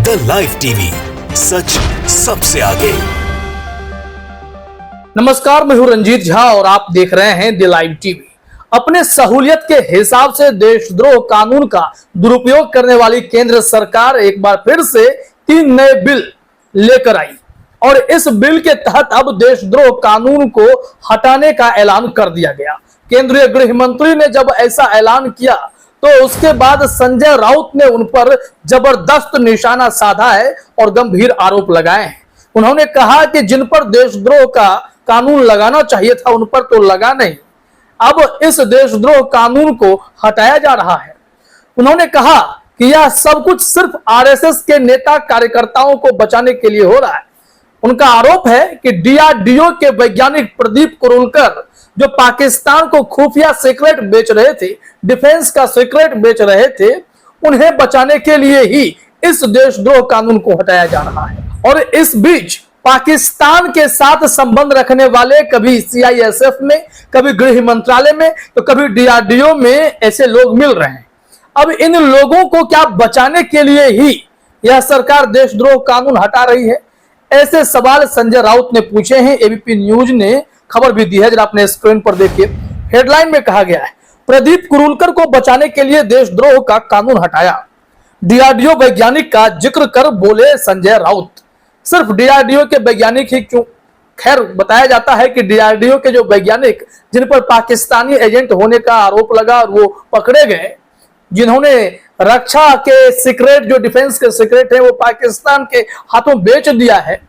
The live TV, सच सबसे आगे। नमस्कार, मैं हूं रंजीत झा और आप देख रहे हैं द लाइव टीवी। अपने सहूलियत के हिसाब से देशद्रोह कानून का दुरुपयोग करने वाली केंद्र सरकार एक बार फिर से 3 नए बिल लेकर आई और इस बिल के तहत अब देशद्रोह कानून को हटाने का ऐलान कर दिया गया। केंद्रीय गृह मंत्री ने जब ऐसा ऐलान किया तो उसके बाद संजय राउत ने उन पर जबरदस्त निशाना साधा है और गंभीर आरोप लगाए हैं। उन्होंने कहा कि जिन पर देशद्रोह का कानून लगाना चाहिए था उन पर तो लगा नहीं, अब इस देशद्रोह कानून को हटाया जा रहा है। उन्होंने कहा कि यह सब कुछ सिर्फ आरएसएस के नेता कार्यकर्ताओं को बचाने के लिए हो रहा है। उनका आरोप है कि डीआरडीओ के वैज्ञानिक प्रदीप कुरुलकर जो पाकिस्तान को खुफिया सीक्रेट बेच रहे थे, डिफेंस का सीक्रेट बेच रहे थे, उन्हें बचाने के लिए ही इस देशद्रोह कानून को हटाया जा रहा है। और इस बीच पाकिस्तान के साथ संबंध रखने वाले कभी सीआईएसएफ में, कभी गृह मंत्रालय में, तो कभी डीआरडीओ में ऐसे लोग मिल रहे हैं। अब इन लोगों को क्या बचाने के लिए ही यह सरकार देशद्रोह कानून हटा रही है? ऐसे सवाल संजय राउत ने पूछे हैं। एबीपी न्यूज ने खबर भी दी है, जरा अपने स्क्रीन पर देखिए। हेडलाइन में कहा गया है, प्रदीप कुरुलकर को बचाने के लिए देशद्रोह का कानून हटाया, डीआरडीओ वैज्ञानिक का जिक्र कर बोले संजय राउत। सिर्फ डीआरडीओ के वैज्ञानिक ही क्यों? खैर, बताया जाता है कि डीआरडीओ के जो वैज्ञानिक जिन पर पाकिस्तानी एजेंट होने का आरोप लगा और वो पकड़े गए, जिन्होंने रक्षा के सीक्रेट, जो डिफेंस के सीक्रेट है, वो पाकिस्तान के हाथों बेच दिया है,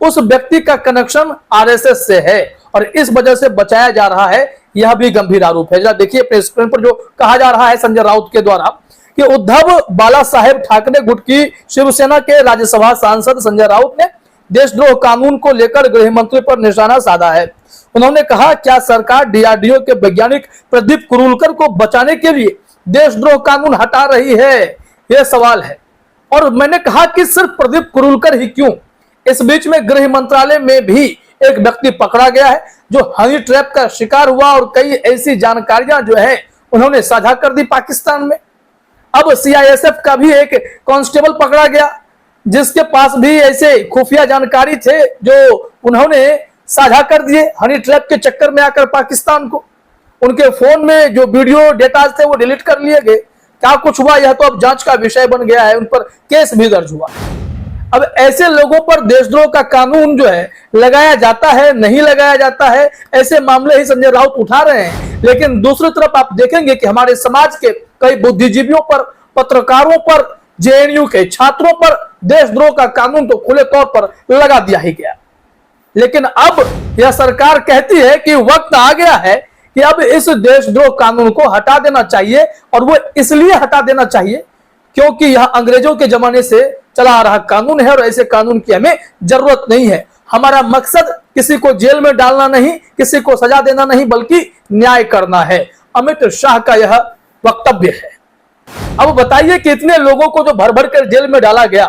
उस व्यक्ति का कनेक्शन आरएसएस से है और इस वजह से बचाया जा रहा है। यह भी गंभीर आरोप है। जरा देखिए अपने स्क्रीन पर जो कहा जा रहा है संजय राउत के द्वारा कि उद्धव बाला साहेब ठाकरे गुट की शिवसेना के राज्यसभा सांसद संजय राउत ने देशद्रोह कानून को लेकर गृह मंत्री पर निशाना साधा है। उन्होंने कहा, क्या सरकार डीआरडीओ के वैज्ञानिक प्रदीप कुरुलकर को बचाने के लिए देशद्रोह कानून हटा रही है? यह सवाल है। और मैंने कहा कि सिर्फ प्रदीप कुरुलकर ही क्यों, इस बीच में गृह मंत्रालय में भी एक व्यक्ति पकड़ा गया है जो हनी ट्रैप का शिकार हुआ और कई ऐसी जानकारियां जो है उन्होंने साझा कर दी पाकिस्तान में। अब सीआईएसएफ का भी एक कांस्टेबल पकड़ा गया जिसके पास भी ऐसे खुफिया जानकारी थे जो उन्होंने साझा कर दिए हनी ट्रैप के चक्कर में आकर पाकिस्तान को। उनके फोन में जो वीडियो डेटा थे वो डिलीट कर लिए गए। क्या कुछ हुआ यह तो अब जांच का विषय बन गया है। उन पर केस भी दर्ज हुआ। अब ऐसे लोगों पर देशद्रोह का कानून जो है लगाया जाता है, नहीं लगाया जाता है, ऐसे मामले ही संजय राउत उठा रहे हैं। लेकिन दूसरी तरफ आप देखेंगे कि हमारे समाज के कई बुद्धिजीवियों पर, पत्रकारों पर, जेएनयू के छात्रों पर देशद्रोह का कानून तो खुले तौर पर लगा दिया ही गया। लेकिन अब यह सरकार कहती है कि वक्त आ गया है कि अब इस देशद्रोह कानून को हटा देना चाहिए। और वो इसलिए हटा देना चाहिए क्योंकि यह अंग्रेजों के जमाने से चला आ रहा कानून है और ऐसे कानून की हमें जरूरत नहीं है। हमारा मकसद किसी को जेल में डालना नहीं, किसी को सजा देना नहीं, बल्कि न्याय करना है। अमित शाह का यह वक्तव्य है। अब बताइए कि इतने लोगों को जो भर भर कर जेल में डाला गया,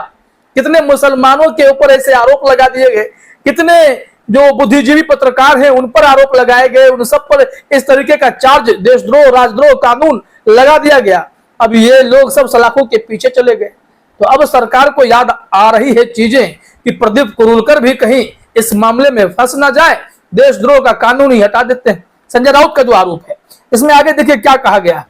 कितने मुसलमानों के ऊपर ऐसे आरोप लगा दिए गए, कितने जो बुद्धिजीवी पत्रकार हैं उन पर आरोप लगाए गए, उन सब पर इस तरीके का चार्ज, देशद्रोह, राजद्रोह कानून लगा दिया गया। अब ये लोग सब सलाखों के पीछे चले गए। तो अब सरकार को याद आ रही है चीजें कि प्रदीप कुरुलकर भी कहीं इस मामले में फंस ना जाए, देशद्रोह का कानून ही हटा देते हैं। संजय राउत का जो आरोप है इसमें आगे देखिए क्या कहा गया।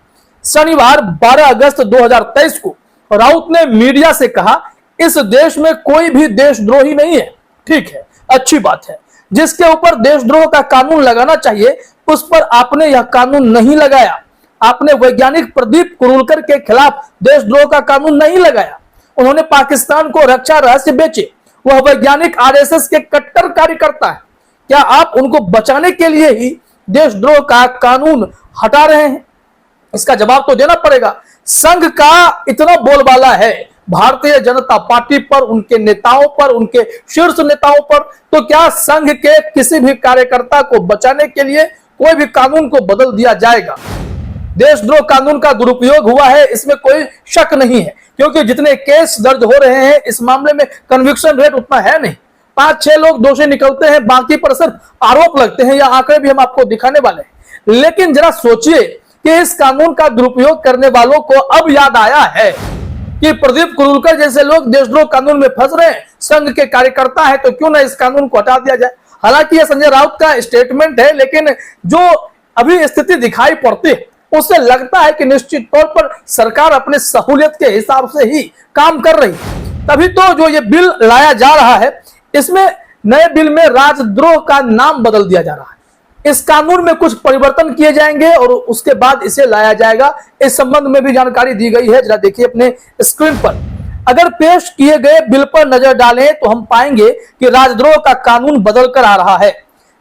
शनिवार 12 अगस्त 2023 को राउत ने मीडिया से कहा, इस देश में कोई भी देशद्रोही नहीं है। ठीक है, अच्छी बात है। जिसके ऊपर देशद्रोह का कानून लगाना चाहिए उस पर आपने यह कानून नहीं लगाया। आपने वैज्ञानिक प्रदीप कुरुलकर के खिलाफ देशद्रोह का कानून नहीं लगाया। उन्होंने पाकिस्तान को रक्षा रहस्य बेचे। वह वैज्ञानिक आरएसएस के कट्टर कार्यकर्ता है। क्या आप उनको बचाने के लिए ही देशद्रोह का कानून हटा रहे हैं? इसका जवाब तो देना पड़ेगा। संघ का इतना बोलबाला है भारतीय जनता पार्टी पर, उनके नेताओं पर, उनके शीर्ष नेताओं पर, तो क्या संघ के किसी भी कार्यकर्ता को बचाने के लिए कोई भी कानून को बदल दिया जाएगा? देशद्रोह कानून का दुरुपयोग हुआ है, इसमें कोई शक नहीं है, क्योंकि जितने केस दर्ज हो रहे हैं इस मामले में कन्विक्शन रेट उतना है नहीं। 5-6 लोग दोषी निकलते हैं, बाकी पर सिर्फ आरोप लगते हैं। यह आंकड़े भी हम आपको दिखाने वाले हैं। लेकिन जरा सोचिए कि इस कानून का दुरुपयोग करने वालों को अब याद आया है कि प्रदीप कुरूलकर जैसे लोग देशद्रोह कानून में फंस रहे हैं, संघ के कार्यकर्ता है, तो क्यों ना इस कानून को हटा दिया जाए। हालांकि यह संजय राउत का स्टेटमेंट है, लेकिन जो अभी स्थिति दिखाई पड़ती है उससे लगता है कि निश्चित तौर पर सरकार अपने सहूलियत के हिसाब से ही काम कर रही है। तभी तो जो ये बिल लाया जा रहा है, इसमें नए बिल में राजद्रोह का नाम बदल दिया जा रहा है। इस कानून में कुछ परिवर्तन किए जाएंगे और उसके बाद इसे लाया जाएगा। इस संबंध में भी जानकारी दी गई है, जरा देखिए अपने स्क्रीन पर। अगर पेश किए गए बिल पर नजर डालें तो हम पाएंगे कि राजद्रोह का कानून बदल कर आ रहा है।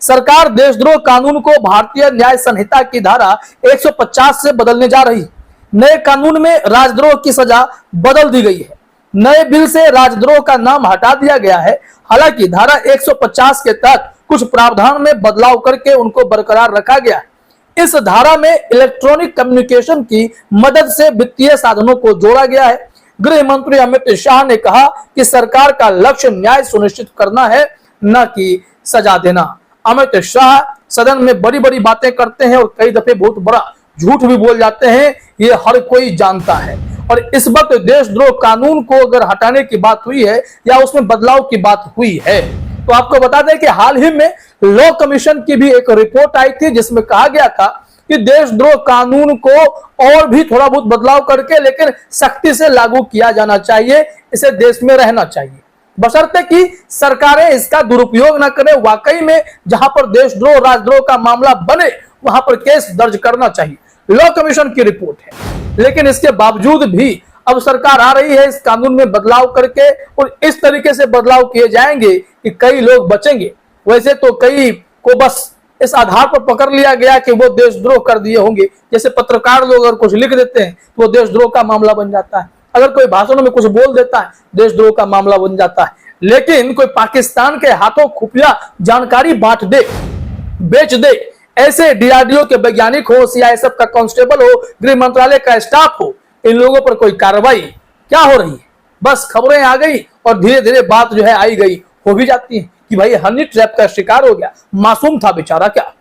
सरकार देशद्रोह कानून को भारतीय न्याय संहिता की धारा 150 से बदलने जा रही है। नए कानून में राजद्रोह की सजा बदल दी गई है। नए बिल से राजद्रोह का नाम हटा दिया गया है। हालांकि धारा 150 के तहत कुछ प्रावधान में बदलाव करके उनको बरकरार रखा गया है। इस धारा में इलेक्ट्रॉनिक कम्युनिकेशन की मदद से वित्तीय साधनों को जोड़ा गया है। गृह मंत्री अमित शाह ने कहा कि सरकार का लक्ष्य न्याय सुनिश्चित करना है, न कि सजा देना। अमित शाह सदन में बड़ी बड़ी बातें करते हैं और कई दफे बहुत बड़ा झूठ भी बोल जाते हैं, ये हर कोई जानता है। और इस वक्त देशद्रोह कानून को अगर हटाने की बात हुई है या उसमें बदलाव की बात हुई है, तो आपको बता दें कि हाल ही में लॉ कमीशन की भी एक रिपोर्ट आई थी, जिसमें कहा गया था कि देशद्रोह कानून को और भी थोड़ा बहुत बदलाव करके लेकिन सख्ती से लागू किया जाना चाहिए, इसे देश में रहना चाहिए, बशर्ते कि सरकारें इसका दुरुपयोग न करें। वाकई में जहां पर देशद्रोह राजद्रोह का मामला बने वहां पर केस दर्ज करना चाहिए, लॉ कमीशन की रिपोर्ट है। लेकिन इसके बावजूद भी अब सरकार आ रही है इस कानून में बदलाव करके, और इस तरीके से बदलाव किए जाएंगे कि कई लोग बचेंगे। वैसे तो कई को बस इस आधार पर पकड़ लिया गया कि वो देशद्रोह कर दिए होंगे। जैसे पत्रकार लोग अगर कुछ लिख देते हैं तो वो देशद्रोह का मामला बन जाता है। अगर कोई भाषणों में कुछ बोल देता है देशद्रोह का मामला बन जाता है। लेकिन कोई पाकिस्तान के हाथों खुफिया जानकारी बांट दे, बेच दे, ऐसे डीआरडीओ के वैज्ञानिक हो, सीआईएसएफ का कांस्टेबल हो, गृह मंत्रालय का स्टाफ हो, इन लोगों पर कोई कार्रवाई क्या हो रही है? बस खबरें आ गई और धीरे धीरे बात जो है आई गई हो भी जाती है कि भाई हनी ट्रैप का शिकार हो गया, मासूम था बेचारा क्या।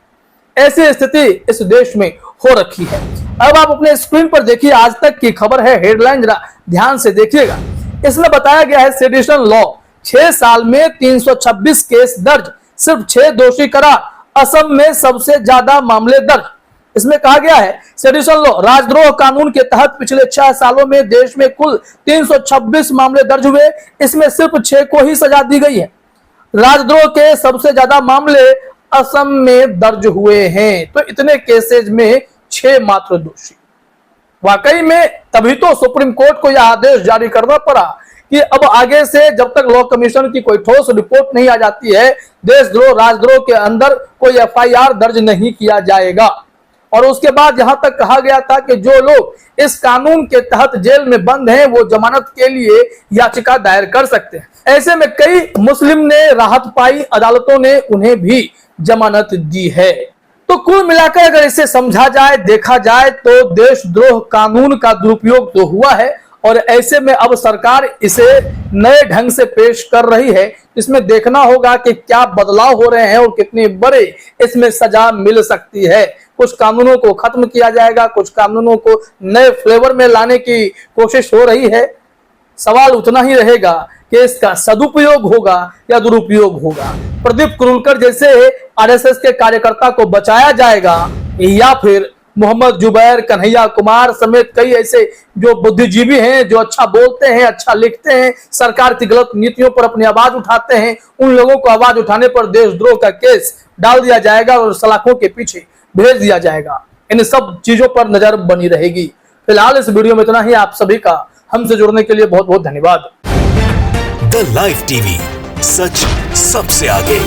ऐसी स्थिति इस देश में हो रखी है। अब आप अपने स्क्रीन पर देखिए, आज तक की खबर है, हेडलाइन जरा ध्यान से देखिएगा। इसमें बताया गया है सेडिशन लॉ, 6 साल में 326 केस दर्ज, सिर्फ 6 दोषी करार, असम में सबसे ज्यादा मामले दर्ज। इसमें कहा गया है सेडिशन लॉ, राजद्रोह कानून के तहत पिछले 6 सालों में देश में कुल 326 मामले दर्ज हुए, इसमें सिर्फ 6 को ही सजा दी गई है। राजद्रोह के सबसे ज्यादा मामले असम में दर्ज हुए हैं, तो इतने केसेज में 6 मात्र दोषी। वाकई में तभी तो सुप्रीम कोर्ट को यह आदेश जारी करना पड़ा कि अब आगे से जब तक लॉ कमीशन की कोई ठोस रिपोर्ट नहीं आ जाती है, देशद्रोह राजद्रोह के अंदर कोई एफआईआर दर्ज नहीं किया जाएगा। और उसके बाद यहां तक कहा गया था कि जो लोग इस कानून के तहत जेल में बंद हैं वो जमानत के लिए याचिका दायर कर सकते हैं। ऐसे में कई मुस्लिम ने राहत पाई, अदालतों ने उन्हें भी जमानत दी है। तो कुल मिलाकर अगर इसे समझा जाए, देखा जाए तो देशद्रोह कानून का दुरुपयोग तो हुआ है और ऐसे में अब सरकार इसे नए ढंग से पेश कर रही है। इसमें देखना होगा कि क्या बदलाव हो रहे हैं और कितने बड़े इसमें सजा मिल सकती है। कुछ कानूनों को खत्म किया जाएगा, कुछ कानूनों को नए फ्लेवर में लाने की कोशिश हो रही है। सवाल उतना ही रहेगा कि इसका सदुपयोग होगा या दुरुपयोग होगा। प्रदीप कुरूलकर जैसे आरएसएस के कार्यकर्ता को बचाया जाएगा या फिर मोहम्मद जुबैर, कन्हैया कुमार समेत कई ऐसे जो बुद्धिजीवी हैं, जो अच्छा बोलते हैं, अच्छा लिखते हैं, सरकार की गलत नीतियों पर अपनी आवाज उठाते हैं, उन लोगों को आवाज उठाने पर देशद्रोह का केस डाल दिया जाएगा और सलाखों के पीछे भेज दिया जाएगा। इन सब चीजों पर नजर बनी रहेगी। फिलहाल इस वीडियो में इतना ही। आप सभी का हमसे जुड़ने के लिए बहुत बहुत धन्यवाद। द लाइव टीवी, सच सबसे आगे।